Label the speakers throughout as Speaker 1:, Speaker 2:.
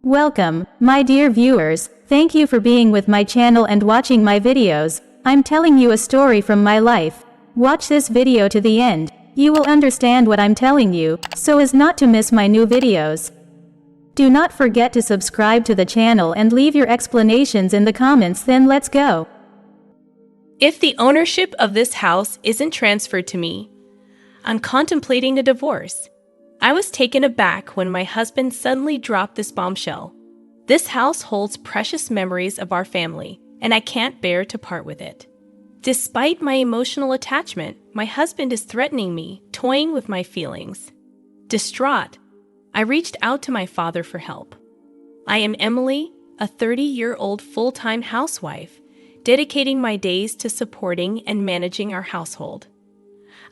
Speaker 1: Welcome, my dear viewers. Thank you for being with my channel and watching my videos. I'm telling you a story from my life. Watch this video to the end. You will understand what I'm telling you, so as not to miss my new videos. Do not forget to subscribe to the channel and leave your explanations in the comments. Then let's go.
Speaker 2: If the ownership of this house isn't transferred to me, I'm contemplating a divorce. I was taken aback when my husband suddenly dropped this bombshell. This house holds precious memories of our family, and I can't bear to part with it. Despite my emotional attachment, my husband is threatening me, toying with my feelings. Distraught, I reached out to my father for help. I am Emily, a 30-year-old full-time housewife, dedicating my days to supporting and managing our household.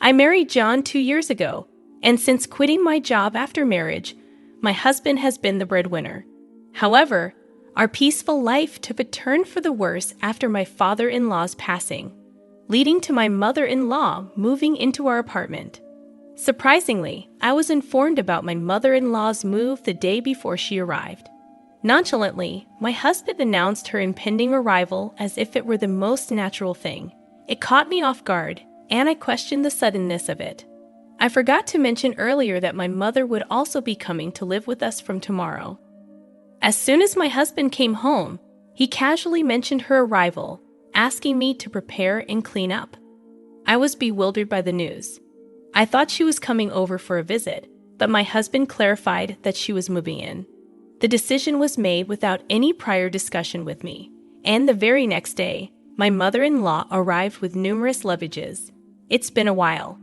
Speaker 2: I married John 2 years ago, and since quitting my job after marriage, my husband has been the breadwinner. However, our peaceful life took a turn for the worse after my father-in-law's passing, leading to my mother-in-law moving into our apartment. Surprisingly, I was informed about my mother-in-law's move the day before she arrived. Nonchalantly, my husband announced her impending arrival as if it were the most natural thing. It caught me off guard, and I questioned the suddenness of it. I forgot to mention earlier that my mother would also be coming to live with us from tomorrow. As soon as my husband came home, he casually mentioned her arrival, asking me to prepare and clean up. I was bewildered by the news. I thought she was coming over for a visit, but my husband clarified that she was moving in. The decision was made without any prior discussion with me, and the very next day, my mother-in-law arrived with numerous luggages. It's been a while.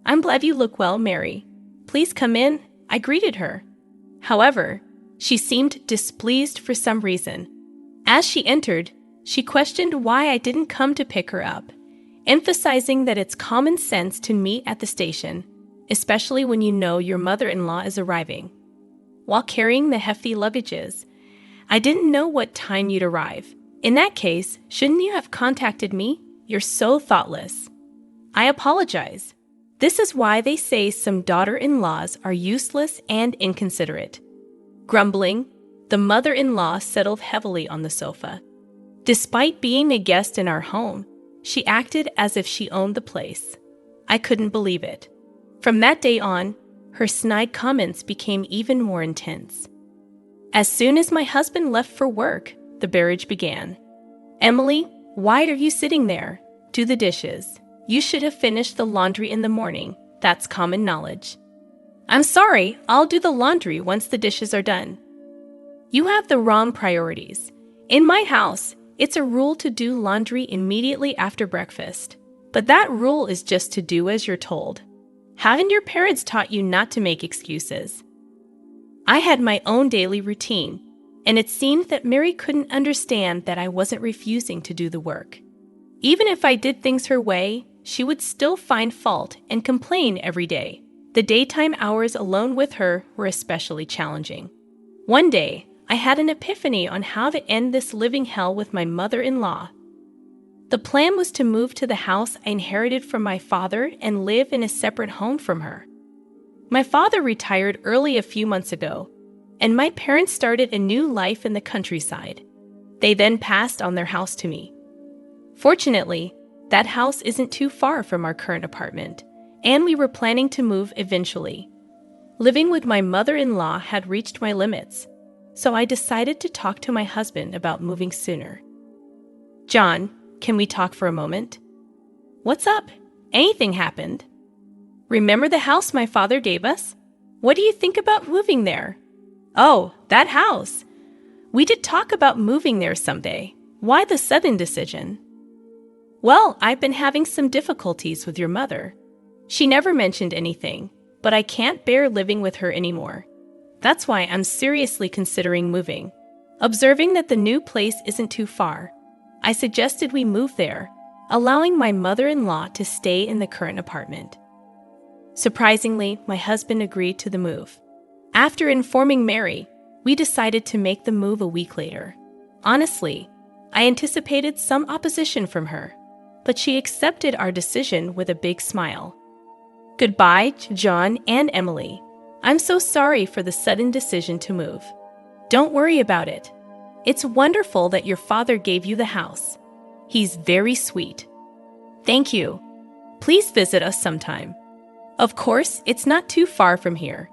Speaker 2: I'm glad you look well, Mary. Please come in, I greeted her. However, she seemed displeased for some reason. As she entered, she questioned why I didn't come to pick her up, emphasizing that it's common sense to meet at the station, especially when you know your mother-in-law is arriving. While carrying the hefty luggages, I didn't know what time you'd arrive. In that case, shouldn't you have contacted me? You're so thoughtless. I apologize. This is why they say some daughter-in-laws are useless and inconsiderate. Grumbling, the mother-in-law settled heavily on the sofa. Despite being a guest in our home, she acted as if she owned the place. I couldn't believe it. From that day on, her snide comments became even more intense. As soon as my husband left for work, the barrage began. Emily, why are you sitting there? Do the dishes. You should have finished the laundry in the morning. That's common knowledge. I'm sorry, I'll do the laundry once the dishes are done. You have the wrong priorities. In my house, it's a rule to do laundry immediately after breakfast. But that rule is just to do as you're told. Haven't your parents taught you not to make excuses? I had my own daily routine, and it seemed that Mary couldn't understand that I wasn't refusing to do the work. Even if I did things her way, she would still find fault and complain every day. The daytime hours alone with her were especially challenging. One day, I had an epiphany on how to end this living hell with my mother-in-law. The plan was to move to the house I inherited from my father and live in a separate home from her. My father retired early a few months ago, and my parents started a new life in the countryside. They then passed on their house to me. Fortunately, that house isn't too far from our current apartment, and we were planning to move eventually. Living with my mother-in-law had reached my limits, so I decided to talk to my husband about moving sooner. John, can we talk for a moment? What's up? Anything happened? Remember the house my father gave us? What do you think about moving there? Oh, that house. We did talk about moving there someday. Why the sudden decision? Well, I've been having some difficulties with your mother. She never mentioned anything, but I can't bear living with her anymore. That's why I'm seriously considering moving. Observing that the new place isn't too far, I suggested we move there, allowing my mother-in-law to stay in the current apartment. Surprisingly, my husband agreed to the move. After informing Mary, we decided to make the move a week later. Honestly, I anticipated some opposition from her, but she accepted our decision with a big smile. Goodbye, John and Emily. I'm so sorry for the sudden decision to move. Don't worry about it. It's wonderful that your father gave you the house. He's very sweet. Thank you. Please visit us sometime. Of course, it's not too far from here.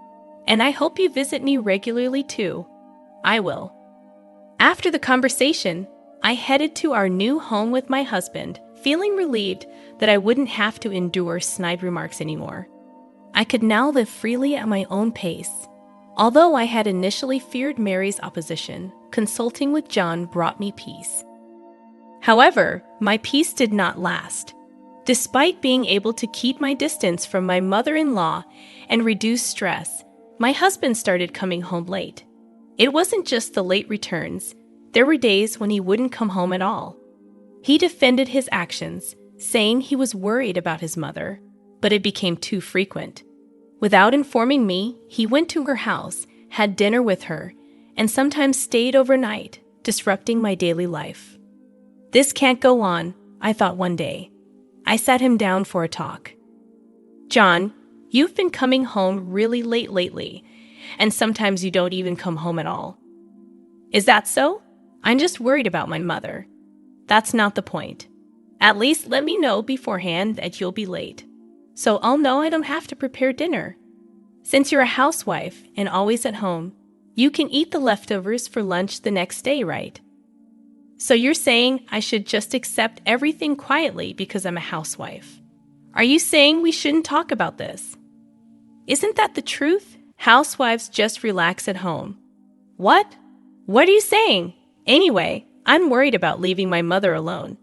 Speaker 2: And I hope you visit me regularly too. I will. After the conversation, I headed to our new home with my husband, feeling relieved that I wouldn't have to endure snide remarks anymore. I could now live freely at my own pace. Although I had initially feared Mary's opposition, consulting with John brought me peace. However, my peace did not last. Despite being able to keep my distance from my mother-in-law and reduce stress, my husband started coming home late. It wasn't just the late returns. There were days when he wouldn't come home at all. He defended his actions, saying he was worried about his mother, but it became too frequent. Without informing me, he went to her house, had dinner with her, and sometimes stayed overnight, disrupting my daily life. This can't go on, I thought one day. I sat him down for a talk. John, you've been coming home really late lately, and sometimes you don't even come home at all. Is that so? I'm just worried about my mother. That's not the point. At least let me know beforehand that you'll be late, so I'll know I don't have to prepare dinner. Since you're a housewife and always at home, you can eat the leftovers for lunch the next day, right? So you're saying I should just accept everything quietly because I'm a housewife. Are you saying we shouldn't talk about this? Isn't that the truth? Housewives just relax at home. What? What are you saying? Anyway, I'm worried about leaving my mother alone.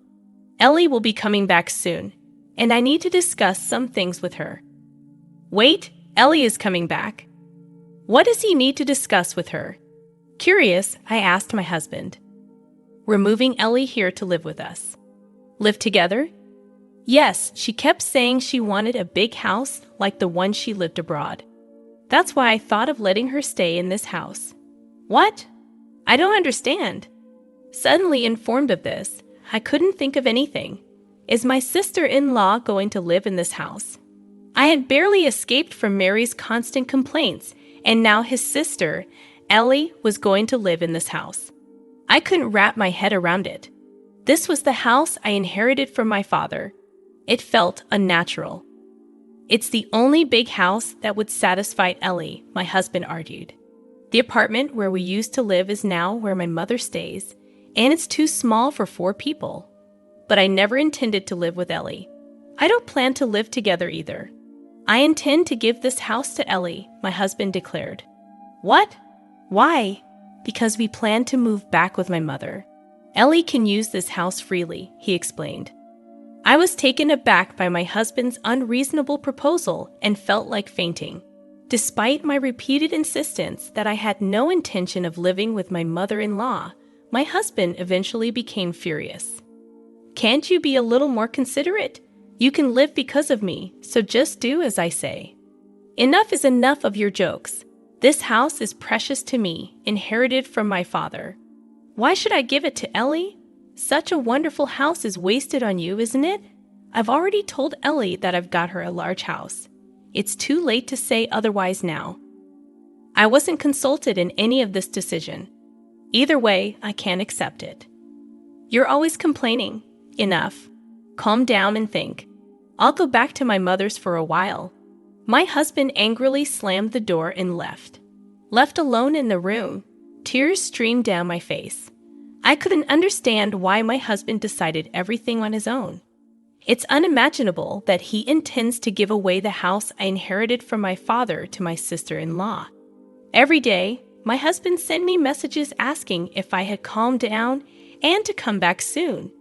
Speaker 2: Ellie will be coming back soon, and I need to discuss some things with her. Wait, Ellie is coming back. What does he need to discuss with her? Curious, I asked my husband. We're moving Ellie here to live with us. Live together? Yes, she kept saying she wanted a big house like the one she lived abroad. That's why I thought of letting her stay in this house. What? I don't understand. Suddenly informed of this, I couldn't think of anything. Is my sister-in-law going to live in this house? I had barely escaped from Mary's constant complaints, and now his sister, Ellie, was going to live in this house. I couldn't wrap my head around it. This was the house I inherited from my father. It felt unnatural. It's the only big house that would satisfy Ellie, my husband argued. The apartment where we used to live is now where my mother stays, and it's too small for 4 people. But I never intended to live with Ellie. I don't plan to live together either. I intend to give this house to Ellie, my husband declared. What? Why? Because we plan to move back with my mother. Ellie can use this house freely, he explained. I was taken aback by my husband's unreasonable proposal and felt like fainting. Despite my repeated insistence that I had no intention of living with my mother-in-law, my husband eventually became furious. Can't you be a little more considerate? You can live because of me, so just do as I say. Enough is enough of your jokes. This house is precious to me, inherited from my father. Why should I give it to Ellie? Such a wonderful house is wasted on you, isn't it? I've already told Ellie that I've got her a large house. It's too late to say otherwise now. I wasn't consulted in any of this decision. Either way, I can't accept it. You're always complaining. Enough. Calm down and think. I'll go back to my mother's for a while. My husband angrily slammed the door and left. Left alone in the room, tears streamed down my face. I couldn't understand why my husband decided everything on his own. It's unimaginable that he intends to give away the house I inherited from my father to my sister-in-law. Every day, my husband sent me messages asking if I had calmed down and to come back soon.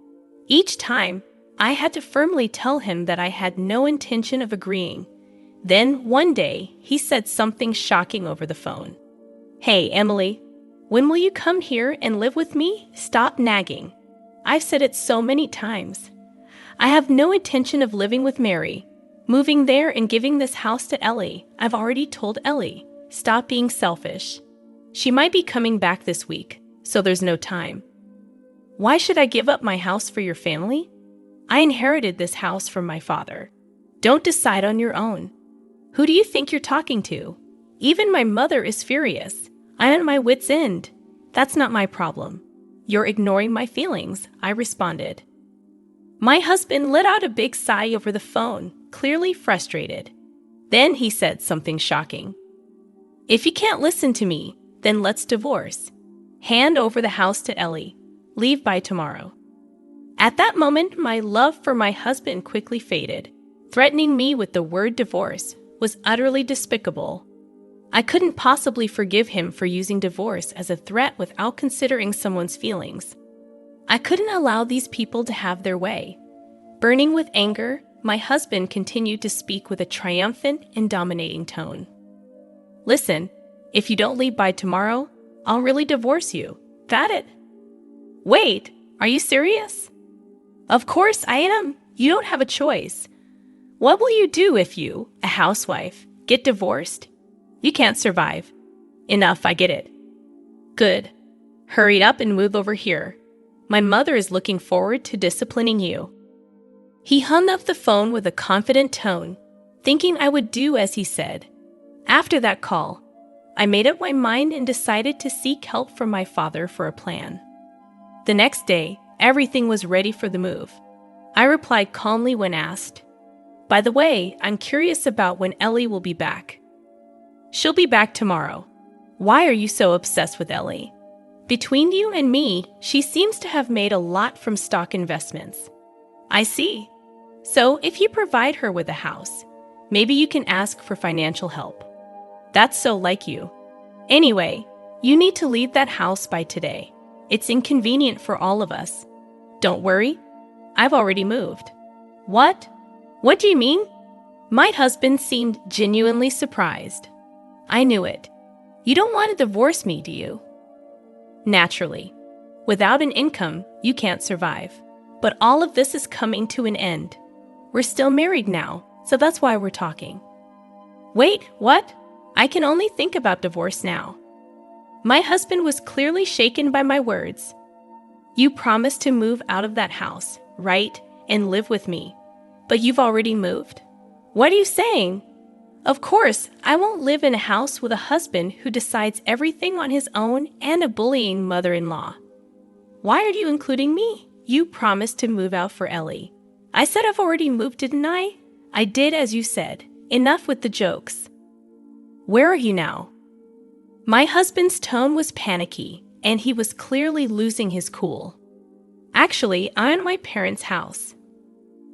Speaker 2: Each time, I had to firmly tell him that I had no intention of agreeing. Then, one day, he said something shocking over the phone. Hey, Emily, when will you come here and live with me? Stop nagging. I've said it so many times. I have no intention of living with Mary. Moving there and giving this house to Ellie. I've already told Ellie. Stop being selfish. She might be coming back this week, so there's no time. Why should I give up my house for your family? I inherited this house from my father. Don't decide on your own. Who do you think you're talking to? Even my mother is furious. I'm at my wit's end. That's not my problem. You're ignoring my feelings, I responded. My husband let out a big sigh over the phone, clearly frustrated. Then he said something shocking. If you can't listen to me, then let's divorce. Hand over the house to Ellie. Leave by tomorrow. At that moment, my love for my husband quickly faded. Threatening me with the word divorce was utterly despicable. I couldn't possibly forgive him for using divorce as a threat without considering someone's feelings. I couldn't allow these people to have their way. Burning with anger, my husband continued to speak with a triumphant and dominating tone. Listen, if you don't leave by tomorrow, I'll really divorce you. That it? Wait, are you serious? Of course I am. You don't have a choice. What will you do if you, a housewife, get divorced? You can't survive. Enough, I get it. Good. Hurry up and move over here. My mother is looking forward to disciplining you. He hung up the phone with a confident tone, thinking I would do as he said. After that call, I made up my mind and decided to seek help from my father for a plan. The next day, everything was ready for the move. I replied calmly when asked, "By the way, I'm curious about when Ellie will be back." "She'll be back tomorrow. Why are you so obsessed with Ellie? Between you and me, she seems to have made a lot from stock investments." "I see. So if you provide her with a house, maybe you can ask for financial help." "That's so like you. Anyway, you need to leave that house by today. It's inconvenient for all of us." "Don't worry. I've already moved." "What? What do you mean?" My husband seemed genuinely surprised. "I knew it. You don't want to divorce me, do you?" "Naturally. Without an income, you can't survive. But all of this is coming to an end. We're still married now, so that's why we're talking." "Wait, what? I can only think about divorce now." My husband was clearly shaken by my words. "You promised to move out of that house, right, and live with me. But you've already moved? What are you saying? Of course, I won't live in a house with a husband who decides everything on his own and a bullying mother-in-law. Why are you including me? You promised to move out for Ellie. I said I've already moved, didn't I? I did as you said. Enough with the jokes. Where are you now?" My husband's tone was panicky, and he was clearly losing his cool. "Actually, I'm at my parents' house."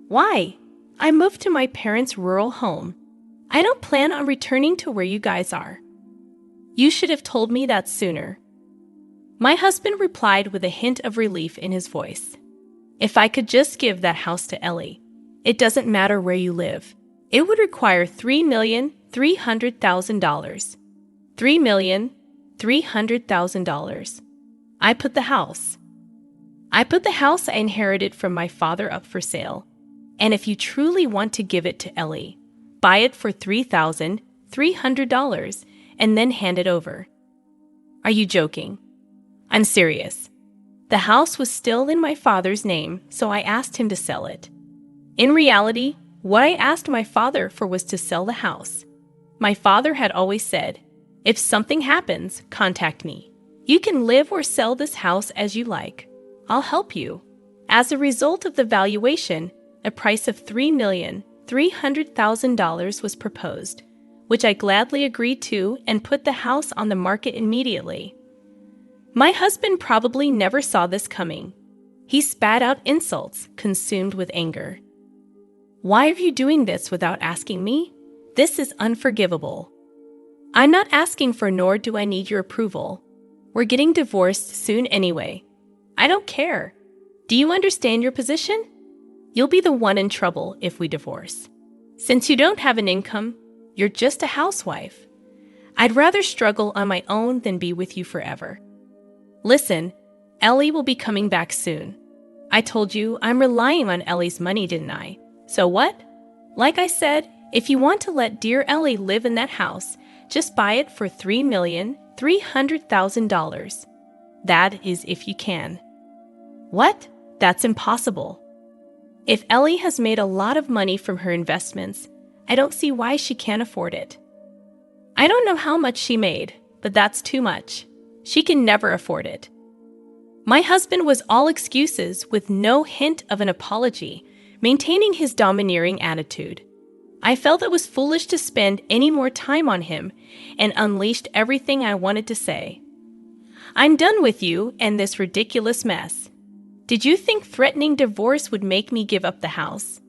Speaker 2: "Why?" "I moved to my parents' rural home. I don't plan on returning to where you guys are." "You should have told me that sooner." My husband replied with a hint of relief in his voice. "If I could just give that house to Ellie, it doesn't matter where you live. It would require $3,300,000. $3,300,000. I put the house I inherited from my father up for sale. And if you truly want to give it to Ellie, buy it for $3,300 and then hand it over." "Are you joking?" "I'm serious. The house was still in my father's name, so I asked him to sell it. In reality, what I asked my father for was to sell the house. My father had always said, 'If something happens, contact me. You can live or sell this house as you like. I'll help you.' As a result of the valuation, a price of $3,300,000 was proposed, which I gladly agreed to and put the house on the market immediately. My husband probably never saw this coming. He spat out insults, consumed with anger. "Why are you doing this without asking me? This is unforgivable." "I'm not asking for, nor do I need your approval. We're getting divorced soon anyway. I don't care. Do you understand your position? You'll be the one in trouble if we divorce. Since you don't have an income, you're just a housewife. I'd rather struggle on my own than be with you forever. Listen, Ellie will be coming back soon. I told you I'm relying on Ellie's money, didn't I? So what? Like I said, if you want to let dear Ellie live in that house, just buy it for $3,300,000. That is if you can." "What? That's impossible. If Ellie has made a lot of money from her investments, I don't see why she can't afford it." "I don't know how much she made, but that's too much. She can never afford it. My husband was all excuses with no hint of an apology, maintaining his domineering attitude. I felt it was foolish to spend any more time on him and unleashed everything I wanted to say. I'm done with you and this ridiculous mess. Did you think threatening divorce would make me give up the house?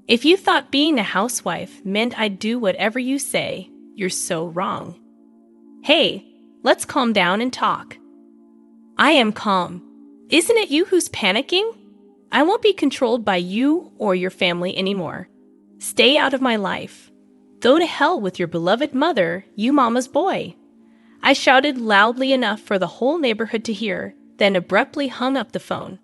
Speaker 2: If you thought being a housewife meant I'd do whatever you say, you're so wrong. Hey, let's calm down and talk. I am calm. Isn't it you who's panicking? I won't be controlled by you or your family anymore. Stay out of my life. Go to hell with your beloved mother, you mama's boy. I shouted loudly enough for the whole neighborhood to hear, then abruptly hung up the phone.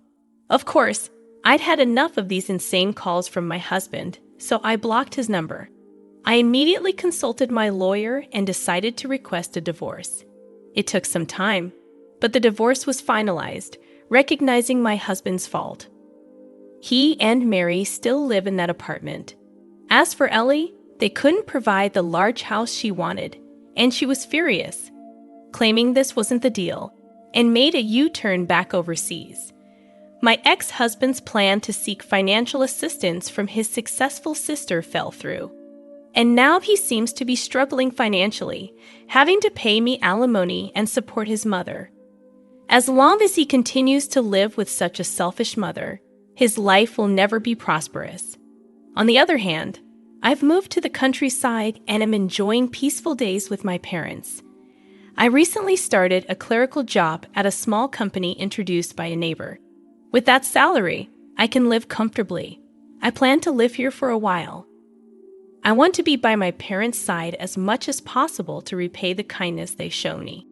Speaker 2: Of course, I'd had enough of these insane calls from my husband, so I blocked his number. I immediately consulted my lawyer and decided to request a divorce. It took some time, but the divorce was finalized, recognizing my husband's fault. He and Mary still live in that apartment. As for Ellie, they couldn't provide the large house she wanted, and she was furious, claiming this wasn't the deal, and made a U-turn back overseas. My ex-husband's plan to seek financial assistance from his successful sister fell through, and now he seems to be struggling financially, having to pay me alimony and support his mother. As long as he continues to live with such a selfish mother, his life will never be prosperous. On the other hand, I've moved to the countryside and am enjoying peaceful days with my parents. I recently started a clerical job at a small company introduced by a neighbor. With that salary, I can live comfortably. I plan to live here for a while. I want to be by my parents' side as much as possible to repay the kindness they show me.